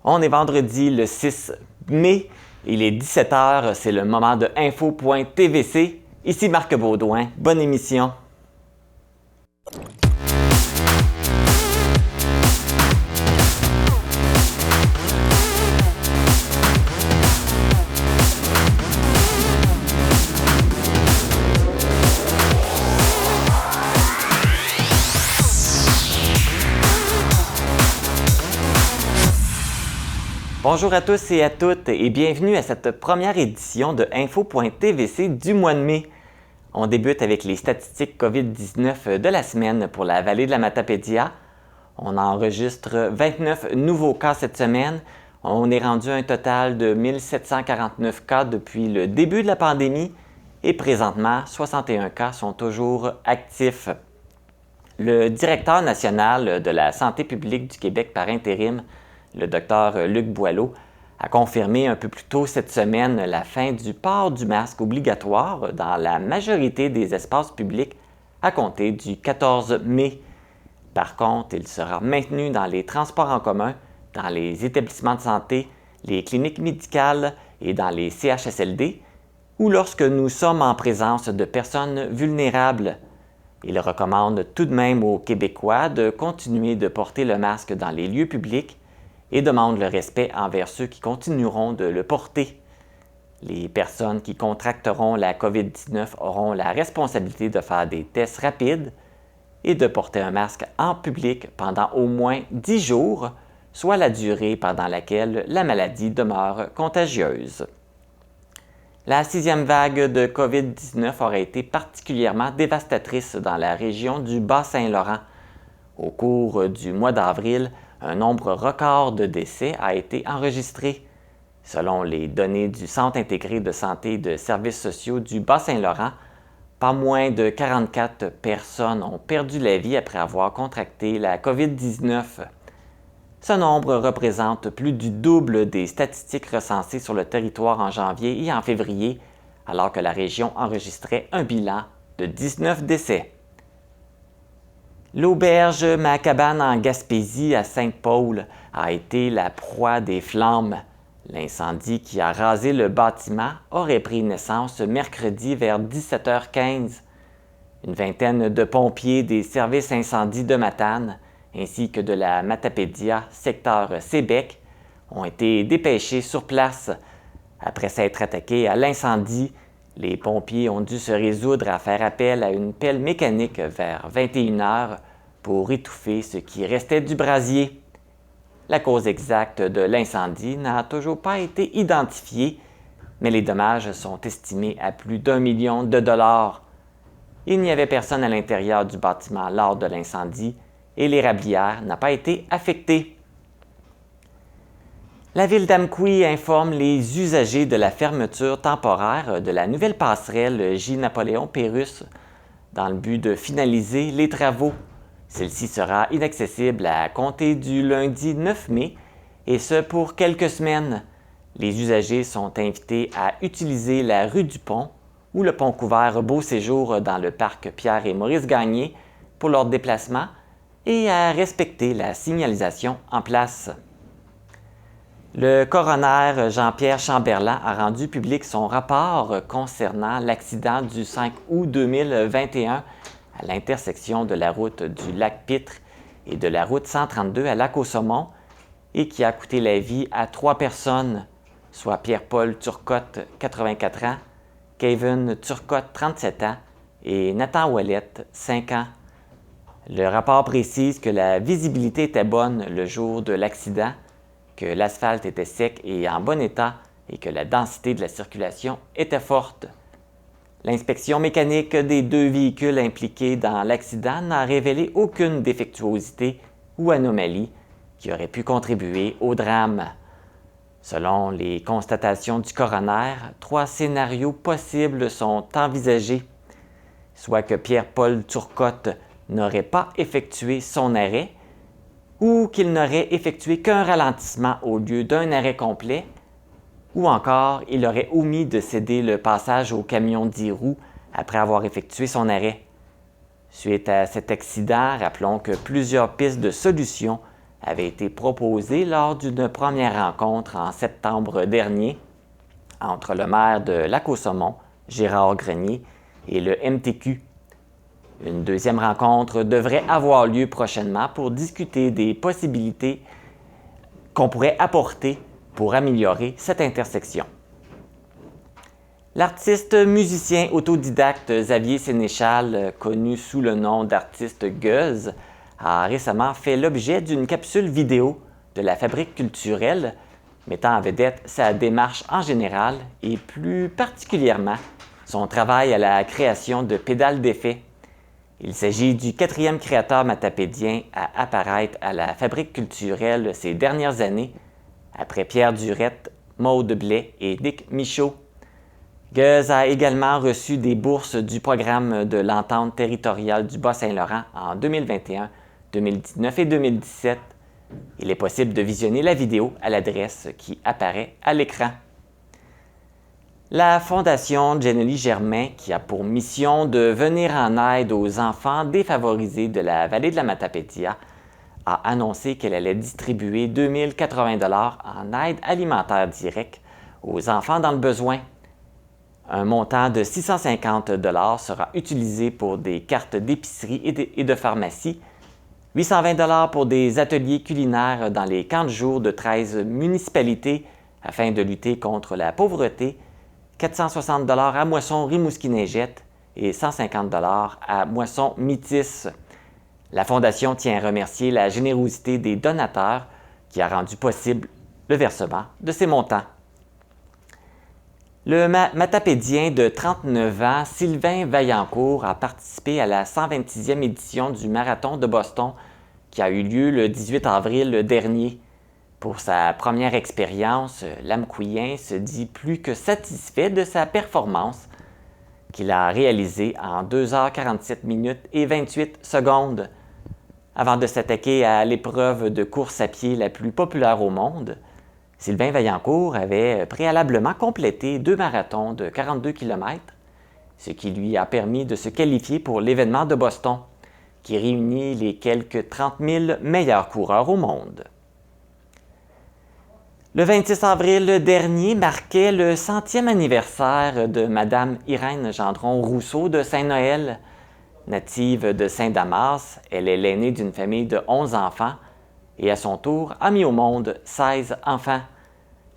On est vendredi le 6 mai, il est 17h, c'est le moment de info.tvc. Ici Marc Baudouin, bonne émission. Bonjour à tous et à toutes et bienvenue à cette première édition de info.tvc du mois de mai. On débute avec les statistiques COVID-19 de la semaine pour la vallée de la Matapédia. On enregistre 29 nouveaux cas cette semaine. On est rendu à un total de 1749 cas depuis le début de la pandémie et présentement, 61 cas sont toujours actifs. Le directeur national de la santé publique du Québec par intérim, le Dr Luc Boileau, a confirmé un peu plus tôt cette semaine la fin du port du masque obligatoire dans la majorité des espaces publics à compter du 14 mai. Par contre, il sera maintenu dans les transports en commun, dans les établissements de santé, les cliniques médicales et dans les CHSLD, ou lorsque nous sommes en présence de personnes vulnérables. Il recommande tout de même aux Québécois de continuer de porter le masque dans les lieux publics et demande le respect envers ceux qui continueront de le porter. Les personnes qui contracteront la COVID-19 auront la responsabilité de faire des tests rapides et de porter un masque en public pendant au moins 10 jours, soit la durée pendant laquelle la maladie demeure contagieuse. La 6e vague de COVID-19 aurait été particulièrement dévastatrice dans la région du Bas-Saint-Laurent. Au cours du mois d'avril, un nombre record de décès a été enregistré. Selon les données du Centre intégré de santé et de services sociaux du Bas-Saint-Laurent, pas moins de 44 personnes ont perdu la vie après avoir contracté la COVID-19. Ce nombre représente plus du double des statistiques recensées sur le territoire en janvier et en février, alors que la région enregistrait un bilan de 19 décès. L'auberge Ma Cabane en Gaspésie à Saint-Paul a été la proie des flammes. L'incendie qui a rasé le bâtiment aurait pris naissance mercredi vers 17h15. Une vingtaine de pompiers des services incendie de Matane ainsi que de la Matapédia, secteur Sébec, ont été dépêchés sur place. Après s'être attaqués à l'incendie, les pompiers ont dû se résoudre à faire appel à une pelle mécanique vers 21h pour étouffer ce qui restait du brasier. La cause exacte de l'incendie n'a toujours pas été identifiée, mais les dommages sont estimés à plus d'1 million de dollars. Il n'y avait personne à l'intérieur du bâtiment lors de l'incendie et l'érablière n'a pas été affectée. La ville d'Amqui informe les usagers de la fermeture temporaire de la nouvelle passerelle J-Napoléon-Pérusse dans le but de finaliser les travaux. Celle-ci sera inaccessible à compter du lundi 9 mai et ce pour quelques semaines. Les usagers sont invités à utiliser la rue du Pont ou le pont couvert Beau Séjour dans le parc Pierre et Maurice Gagné pour leur déplacement et à respecter la signalisation en place. Le coroner Jean-Pierre Chamberlain a rendu public son rapport concernant l'accident du 5 août 2021 à l'intersection de la route du Lac-Pitre et de la route 132 à Lac-aux-Saumons et qui a coûté la vie à 3 personnes, soit Pierre-Paul Turcotte, 84 ans, Kevin Turcotte, 37 ans et Nathan Ouellette, 5 ans. Le rapport précise que la visibilité était bonne le jour de l'accident, que l'asphalte était sec et en bon état et que la densité de la circulation était forte. L'inspection mécanique des 2 véhicules impliqués dans l'accident n'a révélé aucune défectuosité ou anomalie qui aurait pu contribuer au drame. Selon les constatations du coroner, 3 scénarios possibles sont envisagés, soit que Pierre-Paul Turcotte n'aurait pas effectué son arrêt ou qu'il n'aurait effectué qu'un ralentissement au lieu d'un arrêt complet, ou encore il aurait omis de céder le passage au camion 10 roues après avoir effectué son arrêt. Suite à cet accident, rappelons que plusieurs pistes de solutions avait été proposé lors d'une première rencontre en septembre dernier entre le maire de Lac-aux-Saumons, Gérard Grenier, et le MTQ. Une deuxième rencontre devrait avoir lieu prochainement pour discuter des possibilités qu'on pourrait apporter pour améliorer cette intersection. L'artiste musicien autodidacte Xavier Sénéchal, connu sous le nom d'artiste Gueuse, a récemment fait l'objet d'une capsule vidéo de la Fabrique culturelle, mettant en vedette sa démarche en général et plus particulièrement son travail à la création de pédales d'effets. Il s'agit du 4e créateur matapédien à apparaître à la Fabrique culturelle ces dernières années, après Pierre Durette, Maude Blais et Nick Michaud. Gueuse a également reçu des bourses du programme de l'Entente territoriale du Bas-Saint-Laurent en 2021, 2019 et 2017. Il est possible de visionner la vidéo à l'adresse qui apparaît à l'écran. La Fondation Jenny Germain, qui a pour mission de venir en aide aux enfants défavorisés de la vallée de la Matapédia, a annoncé qu'elle allait distribuer 2 080 $ en aide alimentaire directe aux enfants dans le besoin. Un montant de 650 $ sera utilisé pour des cartes d'épicerie et de pharmacie, 820 $ pour des ateliers culinaires dans les camps de jour de 13 municipalités afin de lutter contre la pauvreté, 460 $ à Moisson-Rimouski-Neigette et 150 $ à Moisson-Métis. La Fondation tient à remercier la générosité des donateurs qui a rendu possible le versement de ces montants. Le matapédien de 39 ans, Sylvain Vaillancourt, a participé à la 126e édition du Marathon de Boston qui a eu lieu le 18 avril dernier. Pour sa première expérience, l'Amkouyien se dit plus que satisfait de sa performance qu'il a réalisée en 2h47 minutes et 28 secondes. Avant de s'attaquer à l'épreuve de course à pied la plus populaire au monde, Sylvain Vaillancourt avait préalablement complété 2 marathons de 42 km, ce qui lui a permis de se qualifier pour l'événement de Boston, qui réunit les quelques 30 000 meilleurs coureurs au monde. Le 26 avril dernier marquait le 100e anniversaire de Madame Irène Gendron-Rousseau de Saint-Noël. Native de Saint-Damas, elle est l'aînée d'une famille de 11 enfants et à son tour a mis au monde 16 enfants.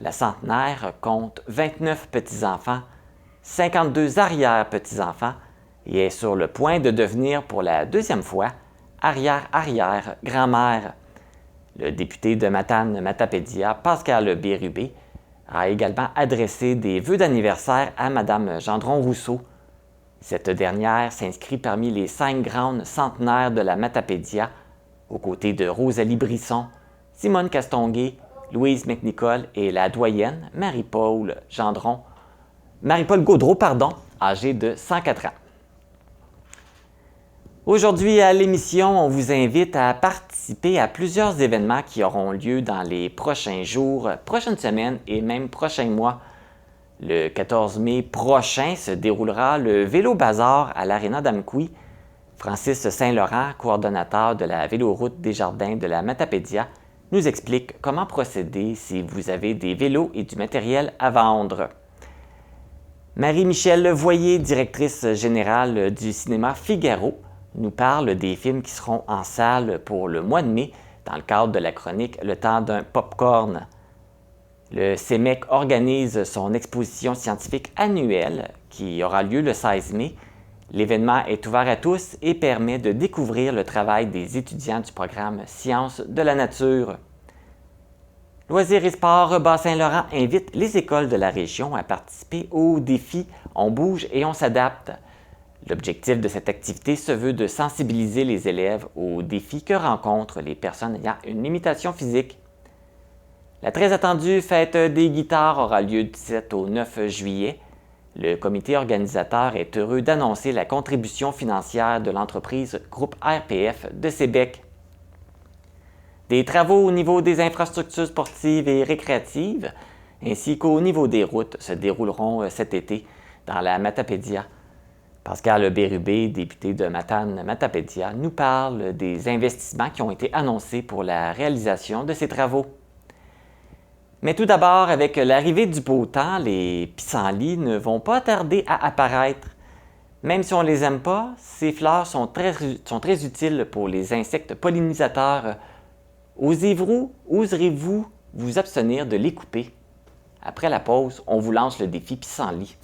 La centenaire compte 29 petits-enfants, 52 arrière-petits-enfants et est sur le point de devenir pour la deuxième fois arrière-arrière-grand-mère. Le député de Matane-Matapédia, Pascal Bérubé, a également adressé des vœux d'anniversaire à Mme Gendron-Rousseau. Cette dernière s'inscrit parmi les 5 grandes centenaires de la Matapédia, aux côtés de Rosalie Brisson, Simone Castonguay, Louise McNicol et la doyenne Marie-Paul Gaudreau, âgée de 104 ans. Aujourd'hui à l'émission, on vous invite à participer à plusieurs événements qui auront lieu dans les prochains jours, prochaines semaines et même prochains mois. Le 14 mai prochain se déroulera le Vélo Bazar à l'Aréna d'Amkoui. Francis Saint-Laurent, coordonnateur de la Véloroute des Jardins de la Matapédia, nous explique comment procéder si vous avez des vélos et du matériel à vendre. Marie-Michelle Voyer, directrice générale du cinéma Figaro, nous parle des films qui seront en salle pour le mois de mai dans le cadre de la chronique Le temps d'un pop-corn. Le CEMEC organise son exposition scientifique annuelle qui aura lieu le 16 mai. L'événement est ouvert à tous et permet de découvrir le travail des étudiants du programme Sciences de la nature. Loisirs et Sports Bas-Saint-Laurent invite les écoles de la région à participer au défi On bouge et on s'adapte. L'objectif de cette activité se veut de sensibiliser les élèves aux défis que rencontrent les personnes ayant une limitation physique. La très attendue Fête des guitares aura lieu du 17 au 9 juillet. Le comité organisateur est heureux d'annoncer la contribution financière de l'entreprise Groupe RPF de Sébec. Des travaux au niveau des infrastructures sportives et récréatives, ainsi qu'au niveau des routes, se dérouleront cet été dans la Matapédia. Pascal Bérubé, député de Matane-Matapédia, nous parle des investissements qui ont été annoncés pour la réalisation de ces travaux. Mais tout d'abord, avec l'arrivée du beau temps, les pissenlits ne vont pas tarder à apparaître. Même si on ne les aime pas, ces fleurs sont très utiles pour les insectes pollinisateurs. Oserez-vous vous abstenir de les couper? Après la pause, on vous lance le défi pissenlit.